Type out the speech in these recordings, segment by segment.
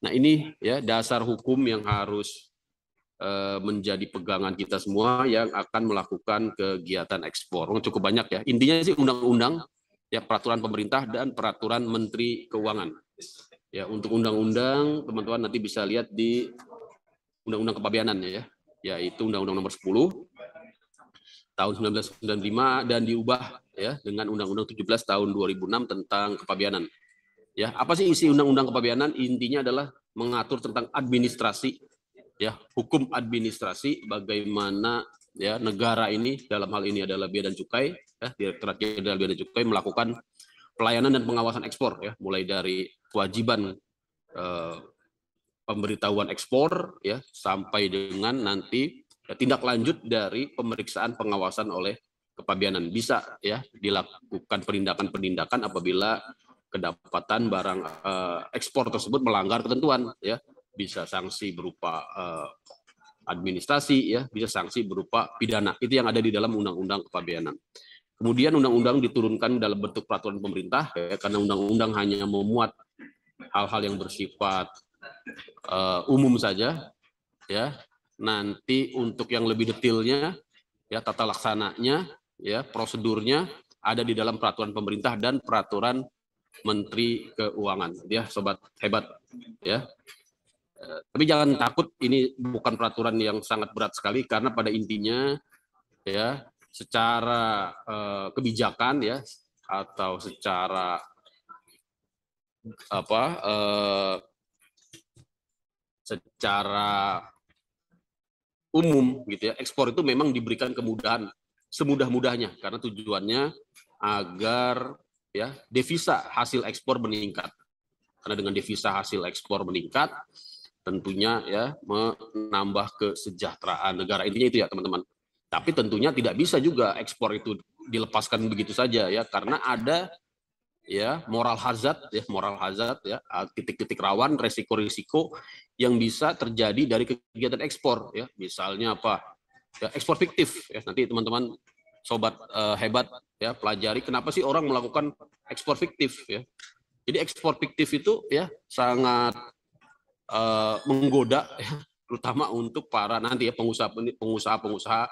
Nah, ini ya dasar hukum yang harus menjadi pegangan kita semua yang akan melakukan kegiatan ekspor. Cukup banyak ya. Intinya sih undang-undang, ya peraturan pemerintah dan peraturan Menteri Keuangan. Ya, untuk undang-undang teman-teman nanti bisa lihat di Undang-Undang Kepabeanan ya, yaitu Undang-Undang Nomor 10 tahun 1995 dan diubah ya dengan Undang-Undang 17 tahun 2006 tentang kepabeanan. Ya, apa sih isi Undang-Undang Kepabeanan? Intinya adalah mengatur tentang administrasi, ya, hukum administrasi, bagaimana ya negara ini, dalam hal ini adalah Bea dan Cukai, ya, Direktorat Jenderal Bea dan Cukai melakukan pelayanan dan pengawasan ekspor, ya, mulai dari kewajiban pemberitahuan ekspor, ya, sampai dengan nanti ya, tindak lanjut dari pemeriksaan pengawasan oleh kepabeanan. Bisa ya dilakukan penindakan-penindakan apabila kedapatan barang ekspor tersebut melanggar ketentuan, ya, bisa sanksi berupa administrasi, ya, bisa sanksi berupa pidana. Itu yang ada di dalam Undang-Undang Kepabeanan. Kemudian undang-undang diturunkan dalam bentuk peraturan pemerintah, ya, karena undang-undang hanya memuat hal-hal yang bersifat umum saja, ya. Nanti untuk yang lebih detailnya, ya, tata laksananya, ya, prosedurnya ada di dalam peraturan pemerintah dan peraturan Menteri Keuangan, ya, sobat hebat, ya. Tapi jangan takut, ini bukan peraturan yang sangat berat sekali karena pada intinya, ya, secara kebijakan, ya, atau secara apa secara umum gitu ya, ekspor itu memang diberikan kemudahan semudah-mudahnya karena tujuannya agar ya devisa hasil ekspor meningkat. Karena dengan devisa hasil ekspor meningkat, tentunya ya menambah kesejahteraan negara. Intinya itu ya teman-teman. Tapi tentunya tidak bisa juga ekspor itu dilepaskan begitu saja ya, karena ada ya moral hazard ya, titik-titik rawan, resiko-risiko yang bisa terjadi dari kegiatan ekspor ya. Misalnya apa? Ya, ekspor fiktif ya. Nanti teman-teman sobat hebat ya pelajari kenapa sih orang melakukan ekspor fiktif ya. Jadi ekspor fiktif itu ya sangat menggoda ya, terutama untuk para nanti ya pengusaha-pengusaha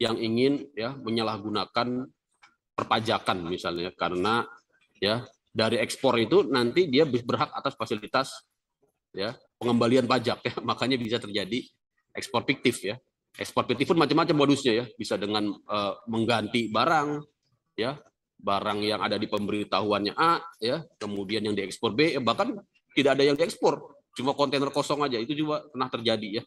yang ingin ya menyalahgunakan perpajakan misalnya, karena ya dari ekspor itu nanti dia berhak atas fasilitas ya pengembalian pajak ya, makanya bisa terjadi ekspor fiktif ya. Ekspor fiktif pun macam-macam modusnya ya, bisa dengan mengganti barang ya, barang yang ada di pemberitahuannya A ya, kemudian yang diekspor B, bahkan tidak ada yang diekspor, cuma kontainer kosong aja, itu juga pernah terjadi ya.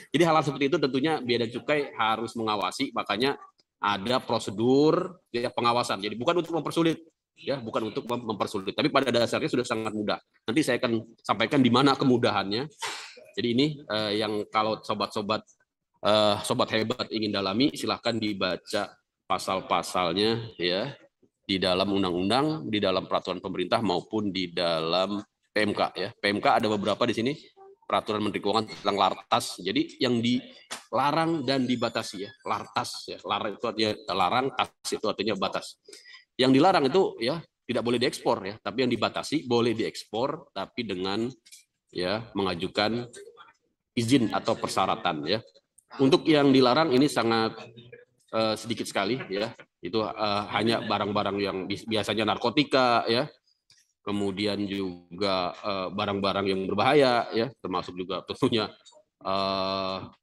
Jadi hal-hal seperti itu tentunya Bea dan Cukai harus mengawasi, makanya ada prosedur ya, pengawasan. Jadi bukan untuk mempersulit ya, bukan untuk mempersulit, tapi pada dasarnya sudah sangat mudah. Nanti saya akan sampaikan di mana kemudahannya. Jadi ini yang kalau sobat-sobat sobat hebat ingin dalami, silahkan dibaca pasal-pasalnya ya di dalam undang-undang, di dalam peraturan pemerintah maupun di dalam PMK ya. PMK ada beberapa di sini, peraturan Menteri Keuangan tentang lartas. Jadi yang dilarang dan dibatasi ya. Lartas ya, larang itu artinya larang, tas itu artinya batas. Yang dilarang itu ya tidak boleh diekspor ya, tapi yang dibatasi boleh diekspor tapi dengan ya mengajukan izin atau persyaratan ya. Untuk yang dilarang ini sangat sedikit sekali ya. Itu hanya barang-barang yang biasanya narkotika ya. Kemudian juga barang-barang yang berbahaya ya, termasuk juga tentunya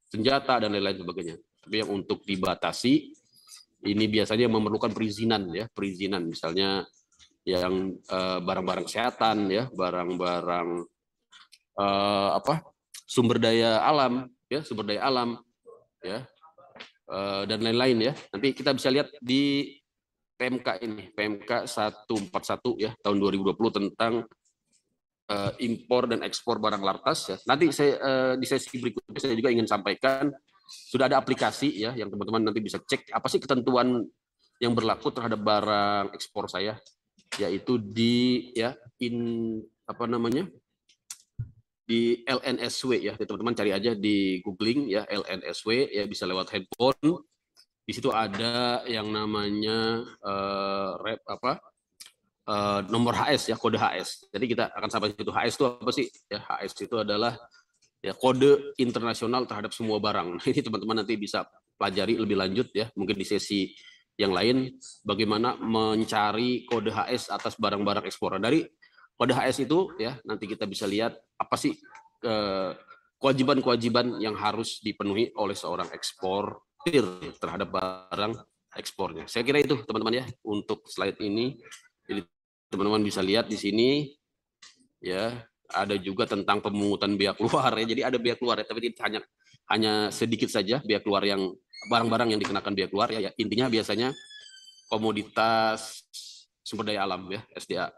senjata dan lain-lain sebagainya. Tapi yang untuk dibatasi ini biasanya memerlukan perizinan ya, perizinan misalnya yang barang-barang kesehatan ya, barang-barang sumber daya alam ya, ya, dan lain-lain ya. Nanti kita bisa lihat di PMK ini, PMK 141 ya tahun 2020 tentang impor dan ekspor barang lartas ya. Nanti saya di sesi berikutnya saya juga ingin sampaikan sudah ada aplikasi ya yang teman-teman nanti bisa cek apa sih ketentuan yang berlaku terhadap barang ekspor saya, yaitu di ya di LNSW ya, teman-teman cari aja di googling ya LNSW ya, bisa lewat handphone. Di situ ada yang namanya nomor HS ya, kode HS. Jadi kita akan sampai situ. HS itu apa sih? Ya, HS itu adalah ya kode internasional terhadap semua barang. Ini teman-teman nanti bisa pelajari lebih lanjut ya, mungkin di sesi yang lain bagaimana mencari kode HS atas barang-barang ekspor. Dari kode HS itu ya nanti kita bisa lihat apa sih kewajiban-kewajiban yang harus dipenuhi oleh seorang eksportir terhadap barang ekspornya. Saya kira itu teman-teman ya untuk slide ini. Jadi teman-teman bisa lihat di sini ya ada juga tentang pemungutan biaya keluar ya. Jadi ada biaya keluar ya, tapi hanya sedikit saja biaya keluar yang barang-barang yang dikenakan biaya keluar ya. Intinya biasanya komoditas sumber daya alam ya, SDA.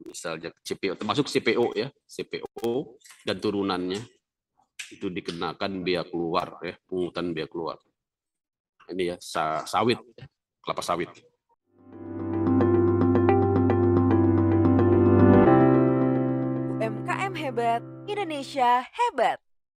Misalnya CPO, termasuk CPO ya, CPO dan turunannya itu dikenakan biaya keluar ya, pungutan biaya keluar. Ini ya sawit, kelapa sawit. UMKM hebat, Indonesia hebat.